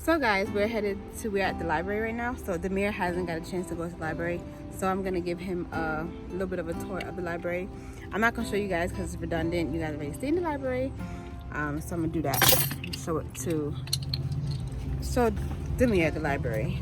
So guys, we're at the library right now. So Demir hasn't got a chance to go to the library, so I'm gonna give him a little bit of a tour of the library. I'm not gonna show you guys because it's redundant. You guys already stayed in the library, so I'm gonna do that. Show Demir at the library.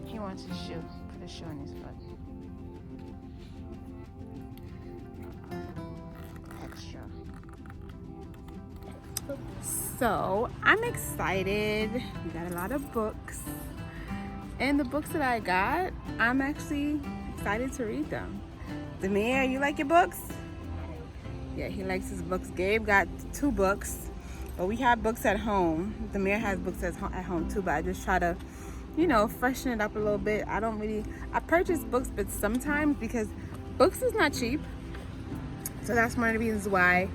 He wants his shoe. Put a shoe on his foot. Extra. So I'm excited. We got a lot of books. And the books that I got, I'm actually excited to read them. Demir, you like your books? Yeah, he likes his books. Gabe got 2 books. But we have books at home. Demir has books at home too, but I just try to, freshen it up a little bit. I purchase books, but sometimes because books is not cheap. So that's one of the reasons why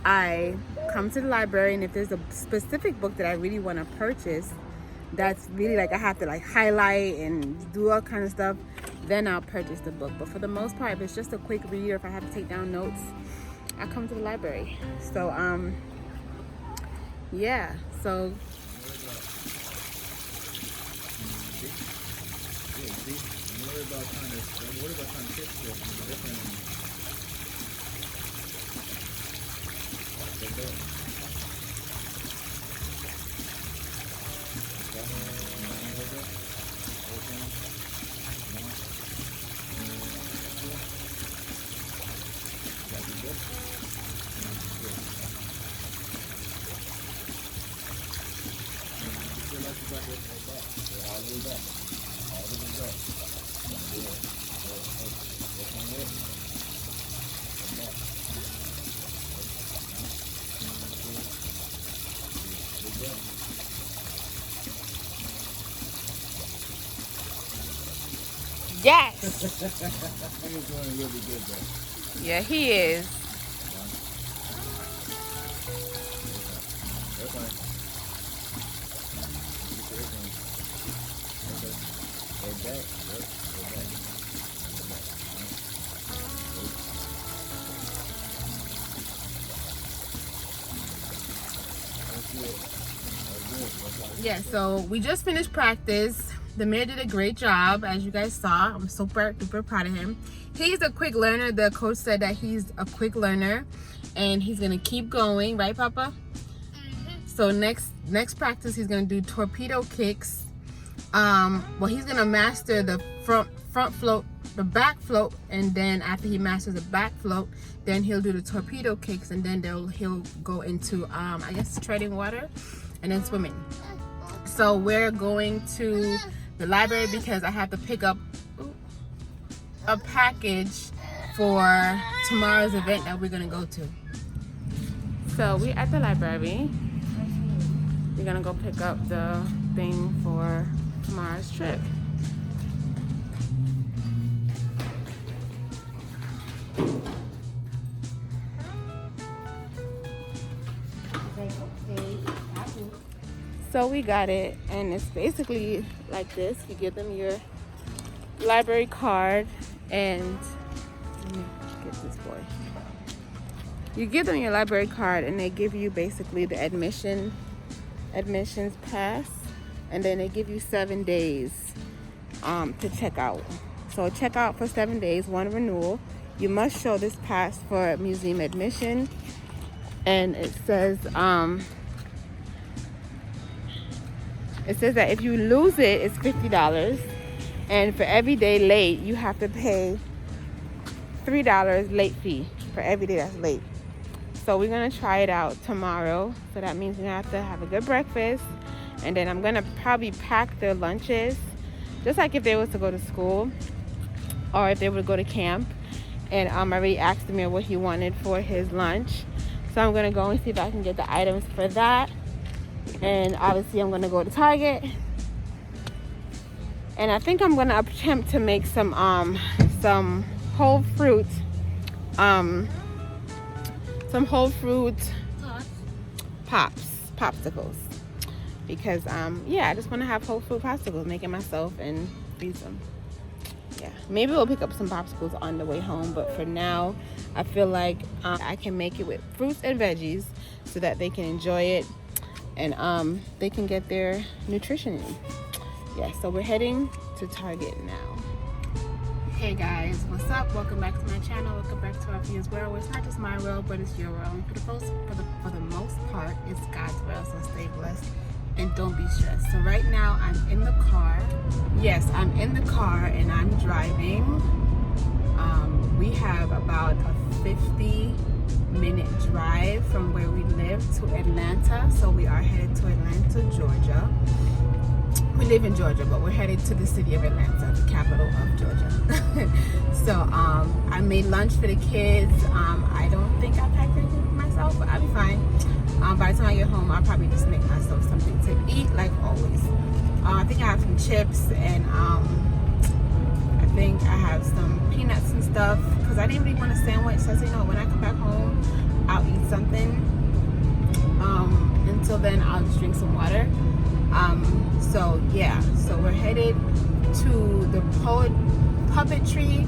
I come to the library, and if there's a specific book that I really want to purchase, that's really like I have to like highlight and do all kind of stuff, then I'll purchase the book. But for the most part, if it's just a quick read or if I have to take down notes, I come to the library. So yeah, so yes. He's doing really good though. Yeah, he is. Yeah, so we just finished practice. The mayor did a great job, as you guys saw. I'm super proud of him. He's a quick learner. The coach said that he's a quick learner and he's gonna keep going, right, Papa? So next practice he's gonna do torpedo kicks. Well, he's gonna master the front float, the back float, and then after he masters the back float, then he'll do the torpedo kicks, and then he'll go into I guess treading water and then swimming. So we're going to the library because I have to pick up a package for tomorrow's event that we're gonna go to. So we're at the library. We're gonna go pick up the thing for tomorrow's trip. So we got it, and it's basically like this. You give them your library card, and let me get this boy. You give them your library card, and they give you basically the admissions pass, and then they give you 7 days to check out. So check out for 7 days, one renewal. you must show this pass for museum admission. And it says that if you lose it, it's $50. And for every day late, you have to pay $3 late fee for every day that's late. So we're gonna try it out tomorrow. So that means we're gonna have to have a good breakfast, and then I'm gonna probably pack their lunches, just like if they were to go to school or if they were to go to camp. And I already asked Amir what he wanted for his lunch, so I'm gonna go and see if I can get the items for that. And obviously I'm gonna go to Target, and I think I'm gonna attempt to make some whole fruit popsicles, because yeah, I just want to have whole fruit popsicles, make it myself and freeze them. Yeah, maybe we'll pick up some popsicles on the way home, but for now I feel like I can make it with fruits and veggies so that they can enjoy it and they can get their nutrition in. Yeah, so we're heading to Target now. Hey guys, what's up? Welcome back to my channel. Welcome back to our view's world. It's not just my world, but it's your world. For the most part, it's God's world. So stay blessed and don't be stressed. So right now, I'm in the car. Yes, I'm in the car and I'm driving. We have about a 50-minute drive from where we live to Atlanta. So we are headed to Atlanta, Georgia. We live in Georgia, but we're headed to the city of Atlanta, the capital of Georgia. So I made lunch for the kids. I don't think I packed anything for myself, but I'll be fine. By the time I get home, I'll probably just make myself something to eat, like always. I think I have some chips, and I think I have some peanuts and stuff, because I didn't really want a sandwich. So I said, you know, when I come back home, I'll eat something. Until then, I'll just drink some water. So yeah, so we're headed to the Puppetry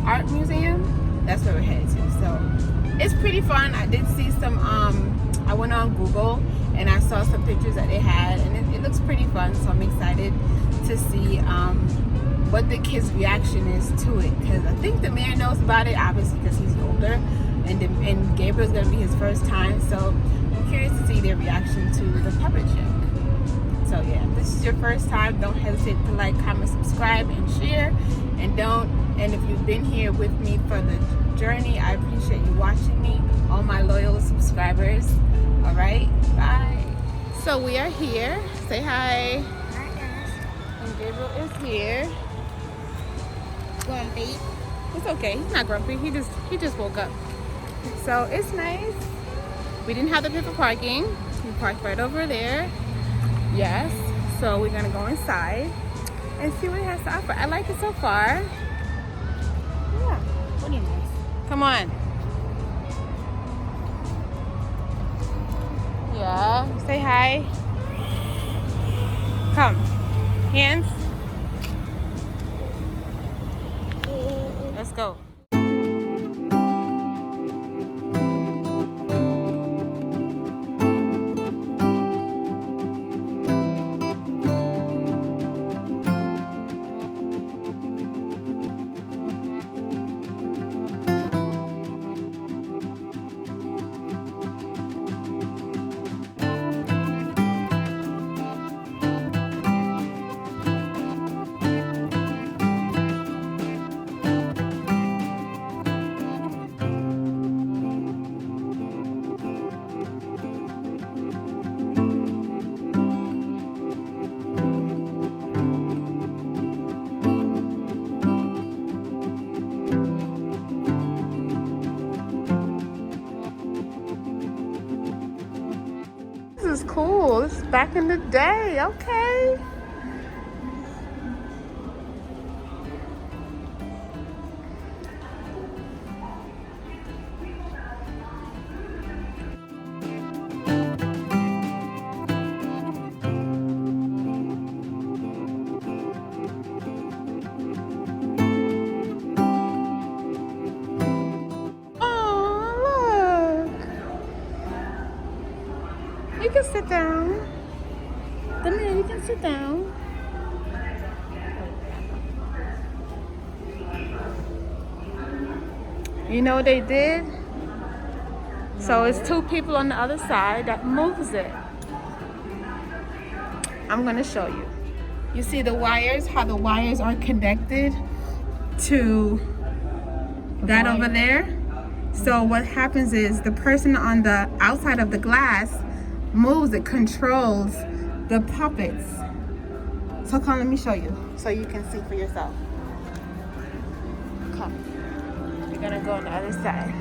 Art Museum. That's where we're headed to. So it's pretty fun. I did see some I went on Google and I saw some pictures that they had, and it looks pretty fun. So I'm excited to see what the kids' reaction is to it, because I think the mayor knows about it, obviously, because he's older, and Gabriel's gonna be his first time. So I'm curious to see their reaction to the puppet show. So yeah, if this is your first time, don't hesitate to like, comment, subscribe, and share. And if you've been here with me for the journey, I appreciate you watching me, all my loyal subscribers. All right, bye. So we are here. Say hi. And Gabriel is here. Grumpy. It's okay. He's not grumpy. He just woke up. So it's nice. We didn't have to pay for parking. We parked right over there. Yes. So we're gonna go inside and see what it has to offer. I like it so far. Yeah. What do you mean? Come on. Yeah. Say hi. Come. Hands. Let's go. This is cool. This is back in the day. Okay. You can sit down. Come here, you can sit down. You know what they did? So it's two people on the other side that moves it. I'm gonna show you. You see the wires, how the wires are connected to that over there? So what happens is the person on the outside of the glass moves it, controls the puppets. So come, let me show you so you can see for yourself. Come. We're gonna go on the other side.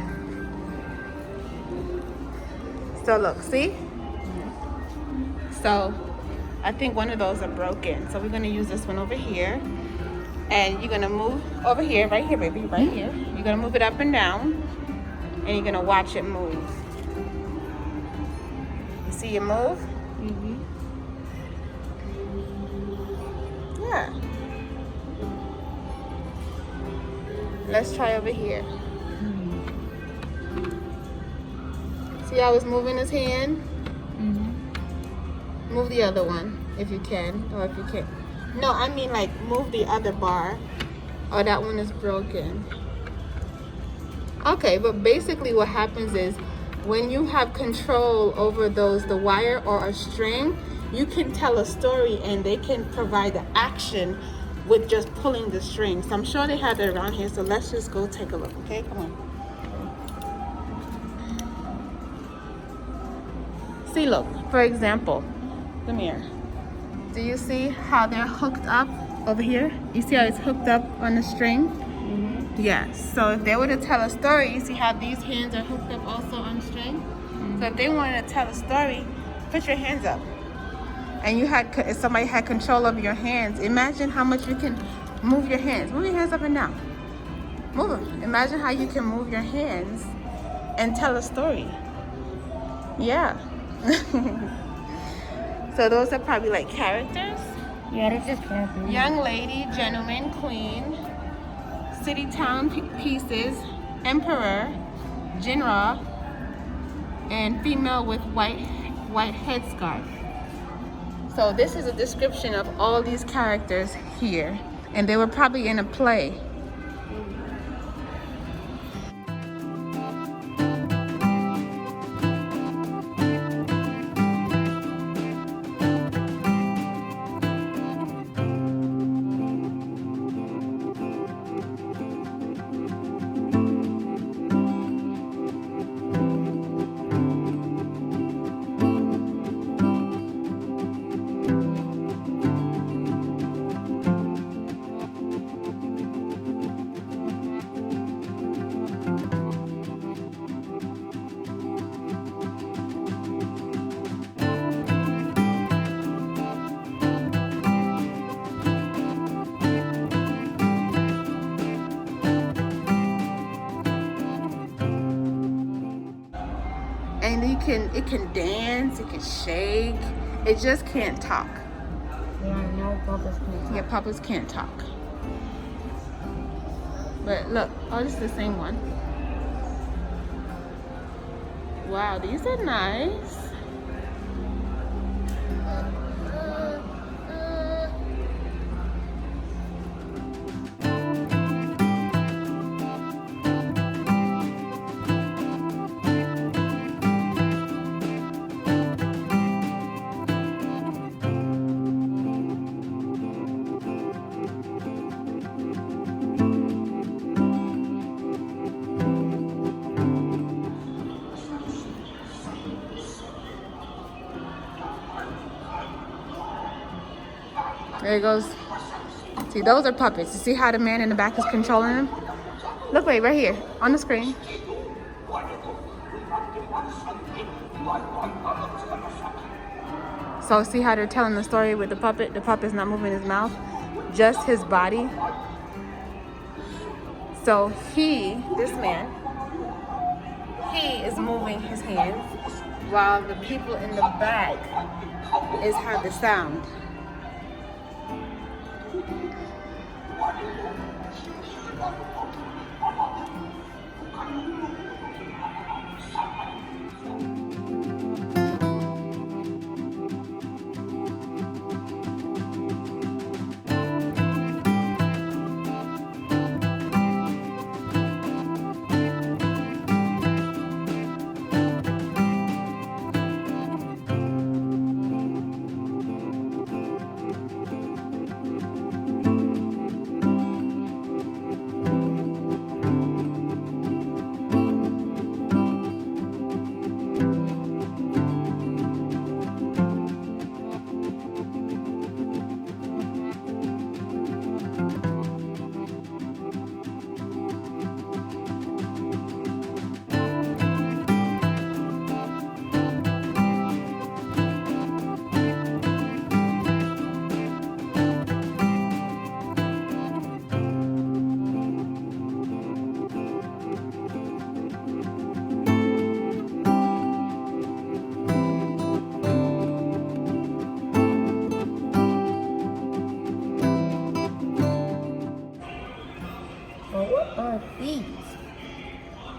So look, see? So I think one of those are broken. So we're gonna use this one over here. And you're gonna move over here, right here, baby, right here. You're gonna move it up and down. And you're gonna watch it move. You see it move? Mm-hmm. Yeah. Let's try over here. See how it's moving his hand? Mm-hmm. Move the other one if you can, or if you can't. No, I mean like move the other bar. Oh, that one is broken. Okay, but basically what happens is when you have control over the wire or a string, you can tell a story and they can provide the action with just pulling the string. So I'm sure they have it around here, so let's just go take a look, okay? Come on. See, look, for example, come here. Do you see how they're hooked up over here? You see how it's hooked up on the string? Mm-hmm. Yes. So if they were to tell a story, you see how these hands are hooked up also on the string? So if they wanted to tell a story, put your hands up. And you had, if somebody had control over your hands, imagine how much you can move your hands. Move your hands up and down. Move them. Imagine how you can move your hands and tell a story. Yeah. So those are probably like characters. Yeah, that's just characters. Young lady, gentleman, queen, city, town, pieces, emperor, general, and female with white headscarf. So this is a description of all these characters here, and they were probably in a play. And it can dance, it can shake, it just can't talk. Yeah, no puppets can't talk. Yeah, puppets can't talk. But look, oh, this is the same one. Wow, these are nice. There he goes. See, those are puppets. You see how the man in the back is controlling them? Look, wait, right here on the screen. So see how they're telling the story with the puppet? The puppet's not moving his mouth, just his body. So this man, he is moving his hands while the people in the back have the sound.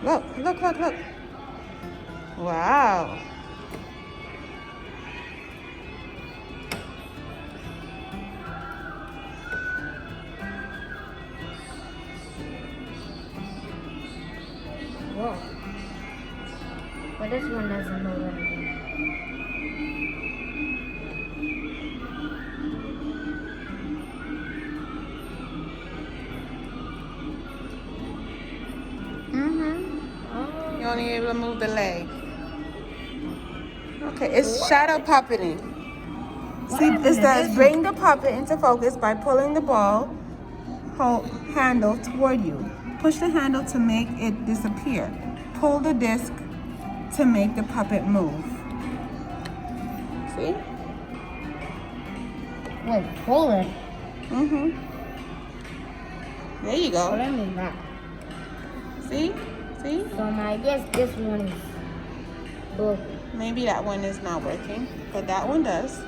Look, look, look, look. Wow. Whoa. But this one doesn't move anything. You're only able to move the leg. Okay, it's shadow puppeting. See, it says bring the puppet into focus by pulling the ball handle toward you. Push the handle to make it disappear. Pull the disc to make the puppet move. See? Wait, pull it. There you go. Pull it me back. See? See? So I guess this one is broken. Maybe that one is not working, but that one does.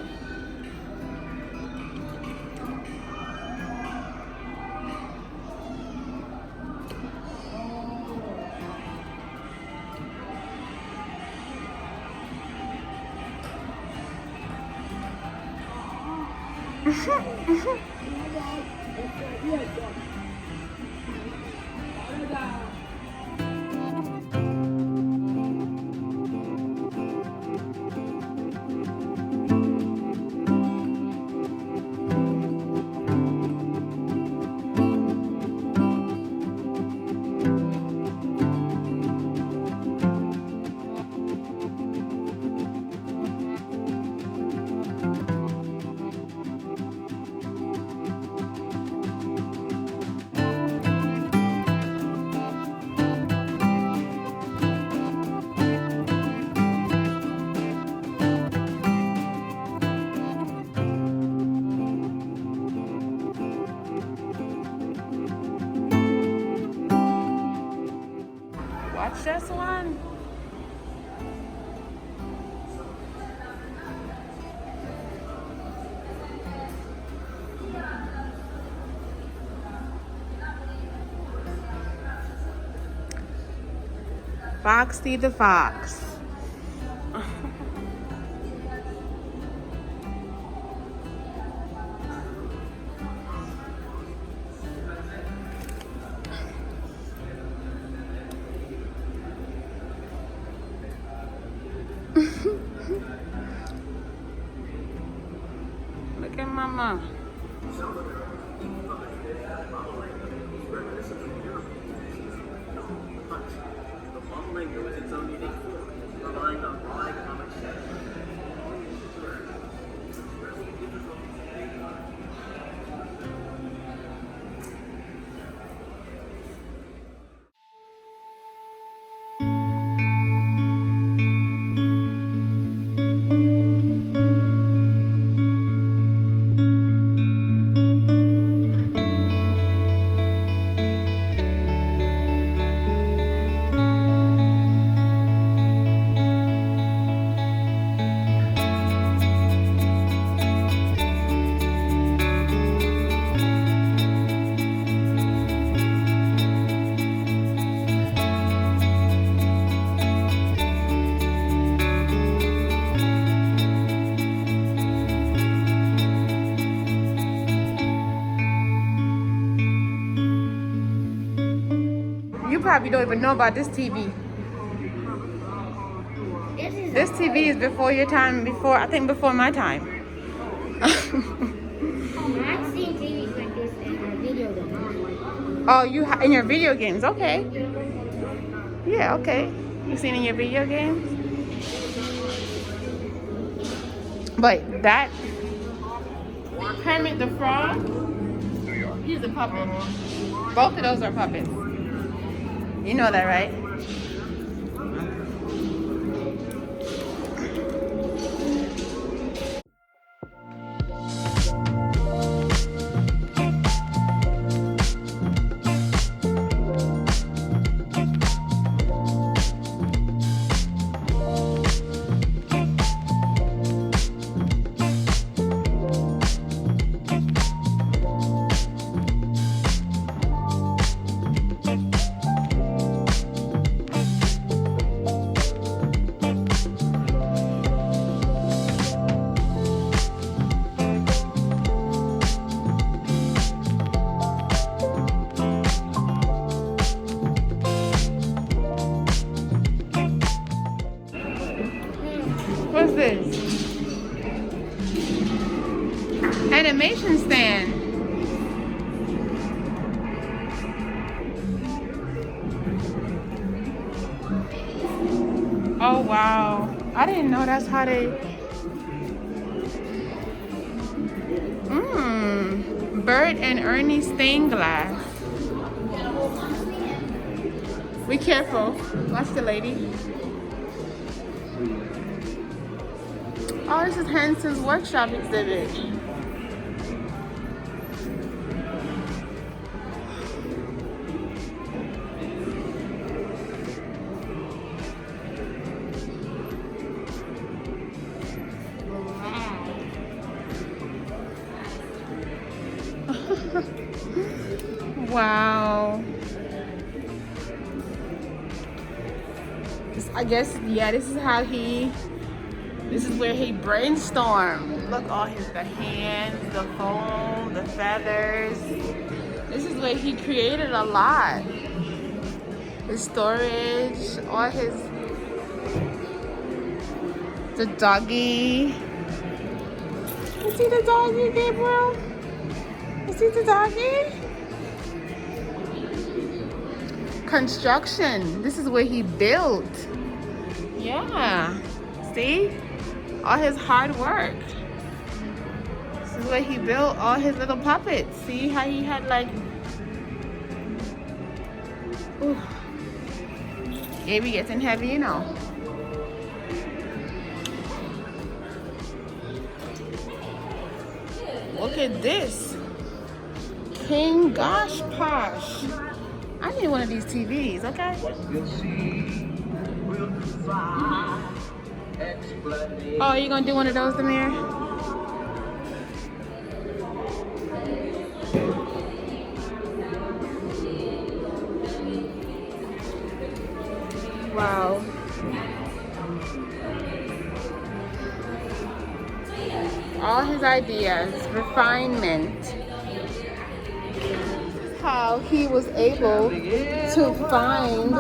Watch this one. Foxy the Fox. Look at mama. You probably don't even know about this TV. This TV is before your time, I think before my time. I've seen TVs like this in my video games. Oh, in your video games, okay. Yeah, okay. You seen in your video games? But that Kermit the Frog, he's a puppet. Both of those are puppets. You know that, right? is this? Animation stand. Oh wow. I didn't know that's how they Bert and Ernie stained glass. Be careful. Watch the lady. Oh, this is Henson's workshop exhibit. Wow. I guess, yeah, this is where he brainstormed. Look, all the hands, the foam, the feathers. This is where he created a lot. His storage, all the doggy. You see the doggy, Gabriel? You see the doggy? Construction. This is where he built. Yeah. See? All his hard work. This is where he built all his little puppets. See how he had like... Ooh. Gaby getting heavy, you know. Look at this. King Gosh Posh. I need one of these TVs, okay? Oh, you gonna do one of those, Demir? Wow. All his ideas, refinement. How he was able to find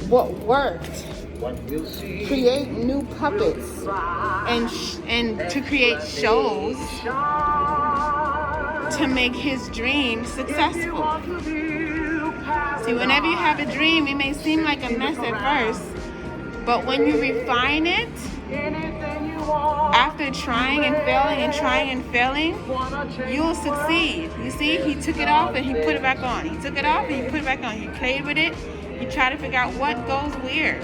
what worked, create new puppets, and to create shows to make his dream successful. See, whenever you have a dream, it may seem like a mess at first, but when you refine it, after trying and failing, you'll succeed. You see, he took it off and he put it back on. He took it off and he put it back on. He played with it. He tried to figure out what goes where.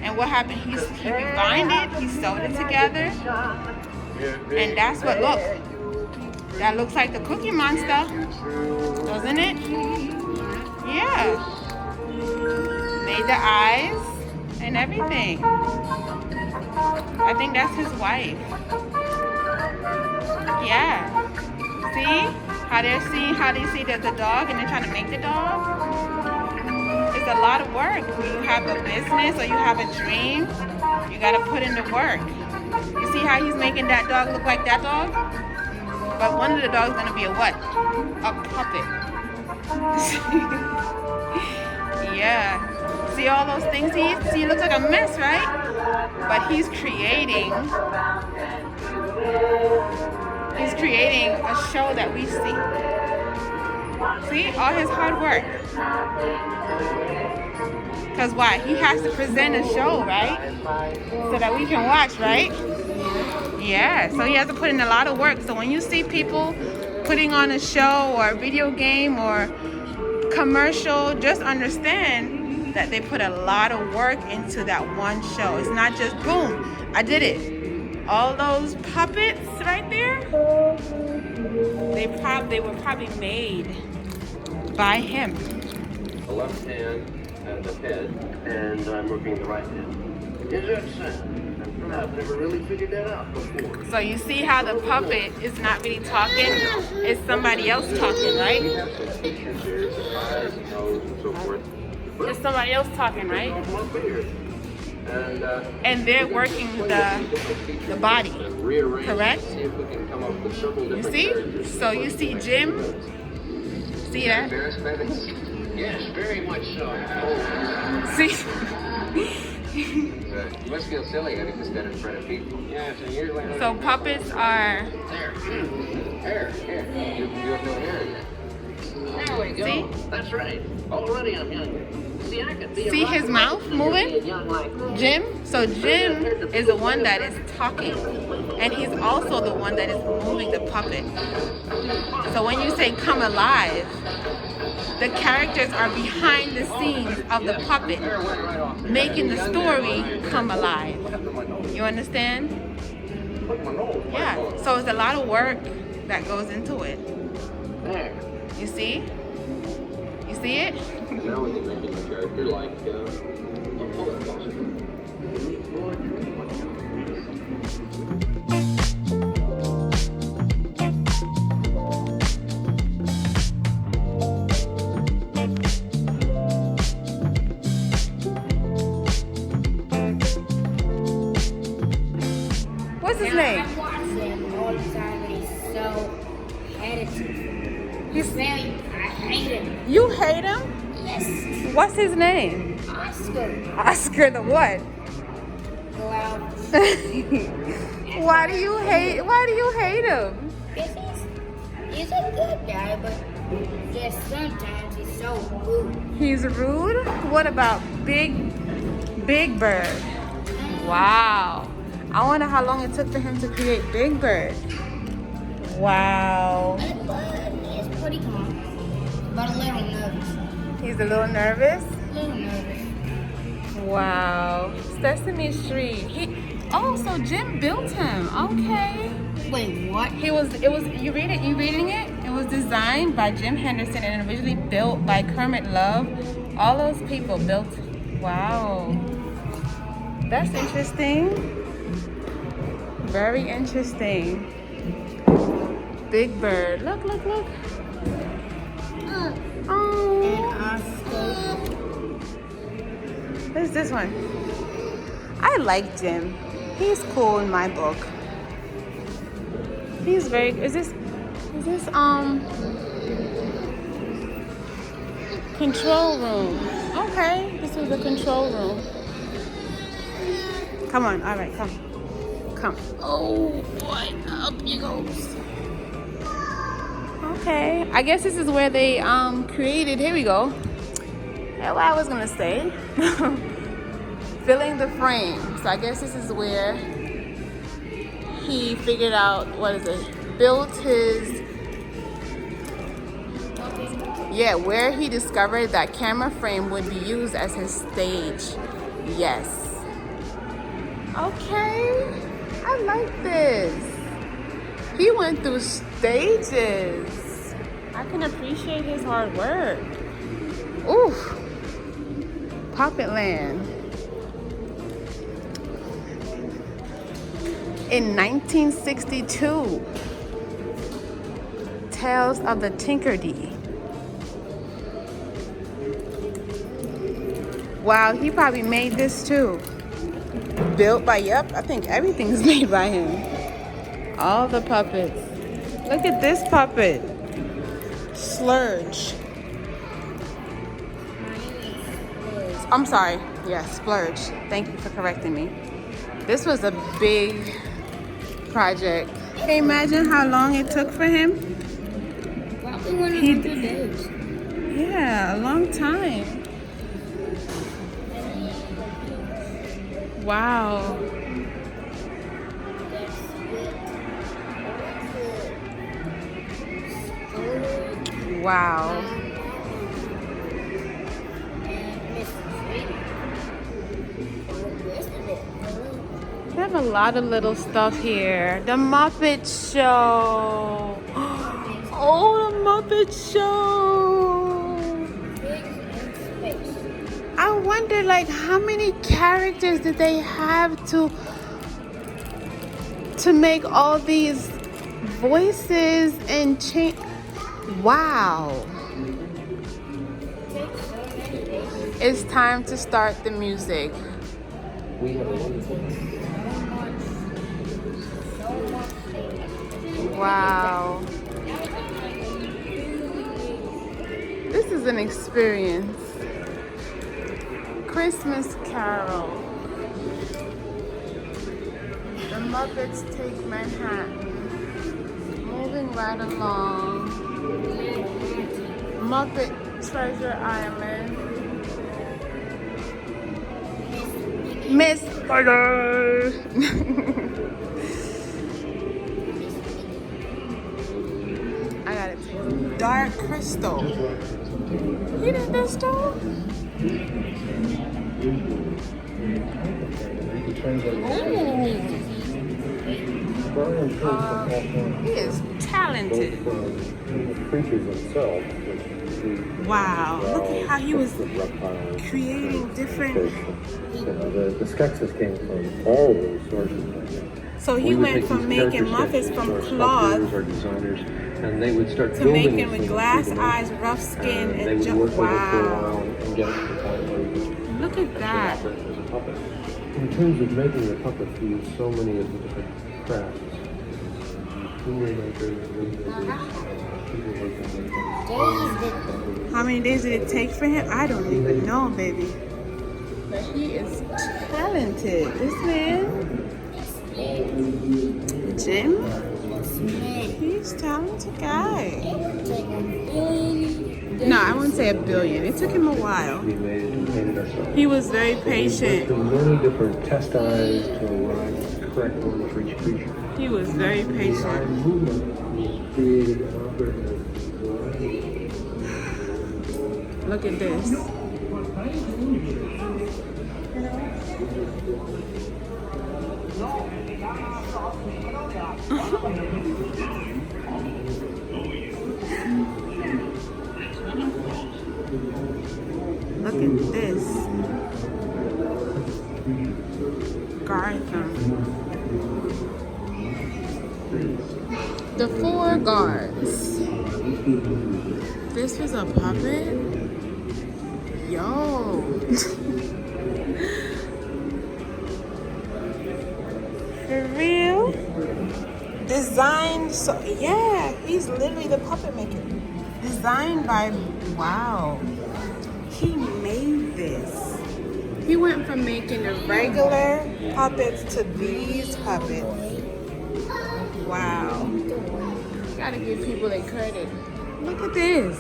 And what happened? He refined it. He sewed it together. And that's what, look. That looks like the Cookie Monster, doesn't it? Yeah. Made the eyes and everything. I think that's his wife. Yeah. See? How they see the dog and they're trying to make the dog? It's a lot of work. When you have a business or you have a dream, you gotta put in the work. You see how he's making that dog look like that dog? But one of the dogs is gonna be a what? A puppet. Yeah. See all those things he looks like a mess, right? But he's creating a show that we see. See, all his hard work. Because why? He has to present a show, right? So that we can watch, right? Yeah, so he has to put in a lot of work. So when you see people putting on a show or a video game or commercial, just understand that they put a lot of work into that one show. It's not just boom, I did it. All those puppets right there, they were probably made by him. The left hand and the head, and I'm working the right hand. Is that sound? I've never really figured that out before. So you see how the puppet is not really talking, it's somebody else talking, right? We have some features here, some eyes and nose and so forth. It's somebody else talking, right? And And they're working the body, correct? You see? So you see Jim? See that? Yes, very much so. See? You must feel silly having to stand in front of people. Yeah, so you're like... So puppets are... There. Hair. You have no hair yet. There we go. See? That's right. Already I'm younger. See, I could be See his mouth moving? Jim? So Jim is the one that is talking. And he's also the one that is moving the puppet. So when you say come alive, the characters are behind the scenes of the puppet, making the story come alive. You understand? Yeah. So it's a lot of work that goes into it. You see? You see it? Now we can make it a character like a poet possibly. What's his name? I watch them all the time and he's so repetitive. He's very, I hate him. You hate him? Yes. What's his name? Oscar. Oscar the what? Go out. Why do you hate him? Because he's a good guy, but just sometimes he's so rude. He's rude? What about Big Bird? Wow. I wonder how long it took for him to create Big Bird. Wow. But he's pretty calm, but a little nervous. He's a little nervous? A little nervous. Wow. Sesame Street. So Jim built him. Okay. Wait, what? You reading it? It was designed by Jim Henson and originally built by Kermit Love. All those people built. Wow. That's interesting. Very interesting. Big Bird. Look. Oh. Who's this one? I like Jim. He's cool in my book. He's very. Is this control room? Okay, this was a control room. Come on. All right, come. Oh boy, up you goes. Okay, I guess this is where they created. Here we go. That's what I was gonna say. Filling the frame. So I guess this is where he figured out built his. Yeah, where he discovered that camera frame would be used as his stage. Yes. Okay. I like this. He went through stages. I can appreciate his hard work. Oof. Puppet Land. In 1962, Tales of the Tinkerbell. Wow, he probably made this too. Built by, I think everything's made by him. All the puppets. Look at this puppet. Splurge. I'm sorry. Yeah, Splurge. Thank you for correcting me. This was a big project. Can you imagine how long it took for him? Probably 100 days. Yeah, a long time. Wow. Wow. They have a lot of little stuff here. The Muppet Show. Oh, the Muppet Show. I wonder, how many characters did they have to make all these voices and change? Wow. It's time to start the music. Wow. This is an experience. Christmas Carol. Muppets Take Manhattan. Moving right along. Muppet Treasure Island. Miss Spider. I got it. Dark Crystal. You did this too? He is talented. Wow, look at how he was creating different. The sketches came from all those sources. So he went from making Muppets from cloth or designers, and they would start to building making with glass eyes, rough skin, they and would work with it for a wow. while and get it to the point where you could Look at that. operate as a puppet. In terms of making a puppet, we use so many of the different crafts. How many days did it take for him? I don't even know, baby. But he is talented. This man, Jim, he's a talented guy. No, I wouldn't say a billion. It took him a while. He was very patient. Many different test eyes to arrive at the correct one for each creature. He was very patient. Look at this. Look at this. Gotham. The Four Guards. This was a puppet? Yo. For real? Designed so yeah, he's literally the puppet maker. Designed by wow. He made this. He went from making the regular puppets to these puppets. Wow. Gotta give people their credit. Look at this.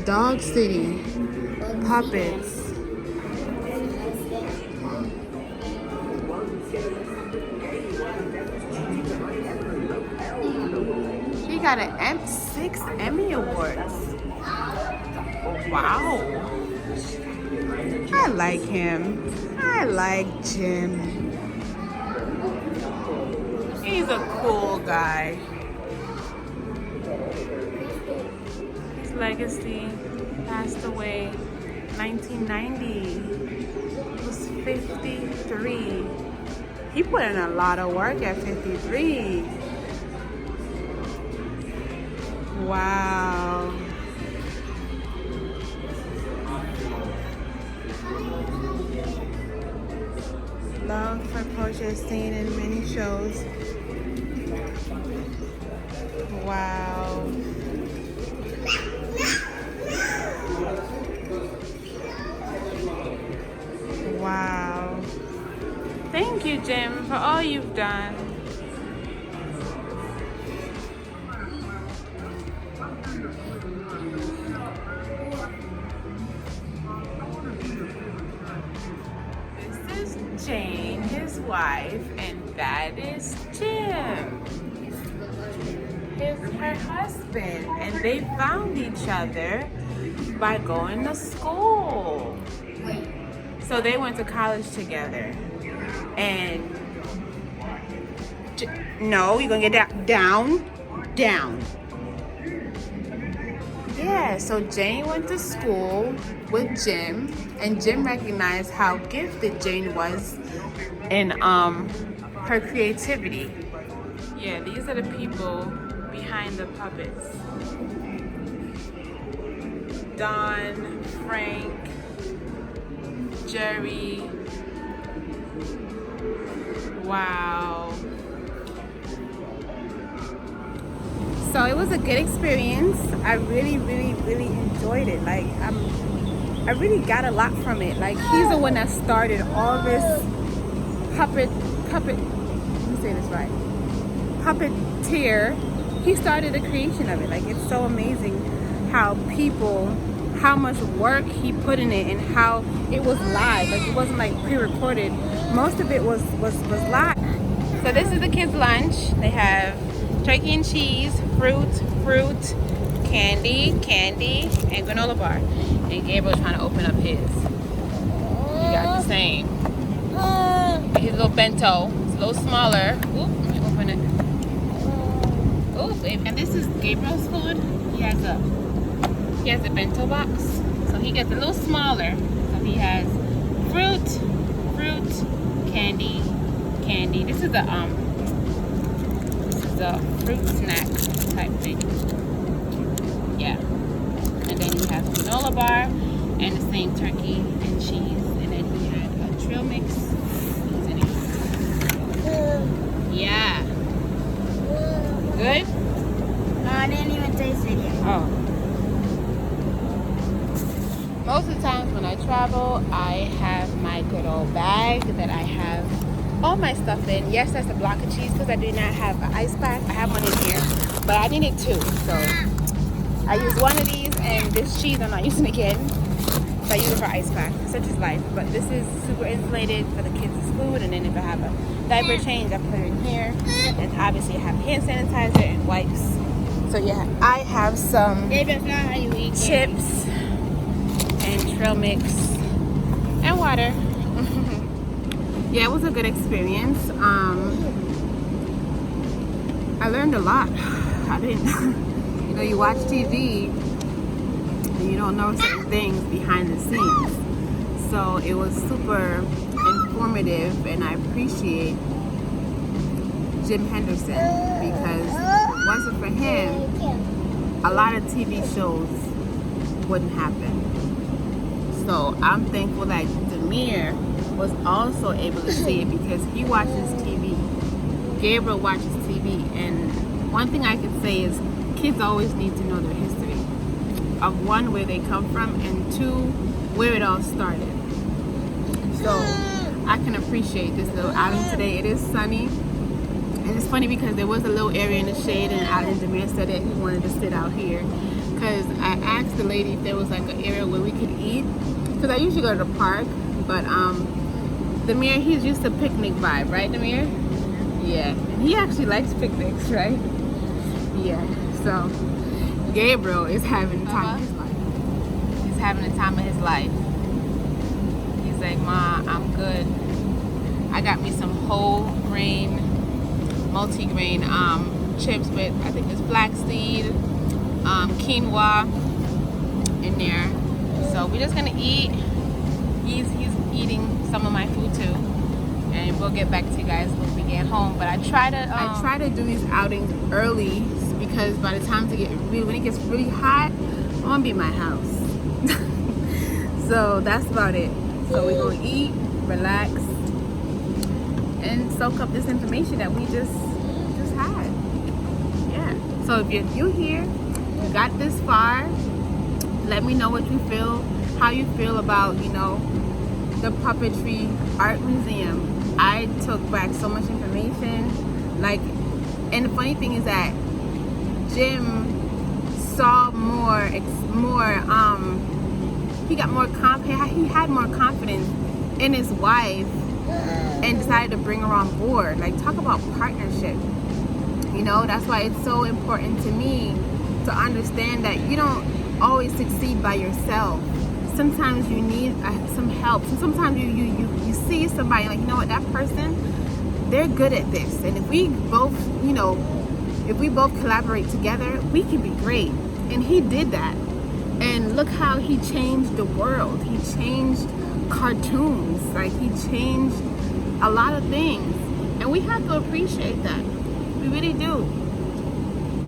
Dog City puppets. He got an 6 Emmy Awards. Wow. I like him. I like Jim. He's a cool guy. His legacy passed away 1990. He was 53. He put in a lot of work at 53. Wow. Love for Portia seen in many shows. Wow. Wow. Thank you, Jim, for all you've done. This is Jane, his wife, and that is Jim, her husband, and they found each other by going to school. So they went to college together. And no, you're gonna get down. Yeah, so Jane went to school with Jim, and Jim recognized how gifted Jane was in her creativity. Yeah, these are the people behind the puppets. Don, Frank, Jerry. Wow. So it was a good experience. I really enjoyed it. Like I really got a lot from it. Like he's the one that started all this let me say this right, puppeteer, he started the creation of it. Like, it's so amazing how much work he put in it and how it was live. Like, it wasn't like pre-recorded. Most of it was live. So this is the kids' lunch. They have turkey and cheese, fruit, candy, and granola bar. And Gabriel's trying to open up his. He got the same. His little bento. It's a little smaller. Oop, let me open it. Oh, baby. And this is Gabriel's food. He has a bento box. So he gets a little smaller. So he has fruit, candy. This is a fruit snack type thing. Yeah. And then he has granola bar and the same turkey and cheese. And then he had a trail mix. What's in it? Yeah. Good? No, I didn't even taste it yet. Oh. Most of the times when I travel, I have my good old bag that I have all my stuff in. Yes, that's a block of cheese because I do not have an ice pack. I have one in here, but I needed two. So I use one of these, and this cheese I'm not using again. So I use it for ice pack. Such is life. But this is super insulated for the kids' food, and then if I have a diaper change, I put it in here. And obviously I have hand sanitizer and wipes. So yeah, I have some Baby, that's not how you eat chips and trail mix and water. Yeah, it was a good experience. I learned a lot. I didn't, you watch TV and you don't know certain things behind the scenes. So it was super informative, and I appreciate Jim Henderson because wasn't for him, a lot of TV shows wouldn't happen. So I'm thankful that Demir was also able to see it because he watches TV. Gabriel watches TV, and one thing I could say is kids always need to know their history of one, where they come from, and two, where it all started. So I can appreciate this little outing today. It is sunny, and it's funny because there was a little area in the shade, and Alan Demir said that he wanted to sit out here because I asked the lady if there was like an area where we could eat, because I usually go to the park, but Demir, he's used to picnic vibe, right, Demir? Yeah, and he actually likes picnics, right? Yeah, so Gabriel is having the time of his life. He's having the time of his life. He's like, Ma, I'm good. I got me some whole grain, multi-grain chips with, I think it's flaxseed, quinoa in there. So we're just gonna eat. He's eating some of my food too, and we'll get back to you guys when we get home. But I try to do these outings early because by the time when it gets really hot, I want to be in my house. So that's about it. So we're gonna eat, relax, and soak up this information that we just had. Yeah. So if you're new here, you got this far, let me know what you feel, how you feel about, the Puppetry Art Museum. I took back so much information. And the funny thing is that Jim saw he had more confidence in his wife and decided to bring her on board. Like, talk about partnership. That's why it's so important to me to understand that you don't always succeed by yourself. Sometimes you need some help. And sometimes you see somebody like, that person, they're good at this. And if we both, collaborate together, we can be great. And he did that. And look how he changed the world. He changed cartoons. Like, he changed a lot of things. And we have to appreciate that. We really do.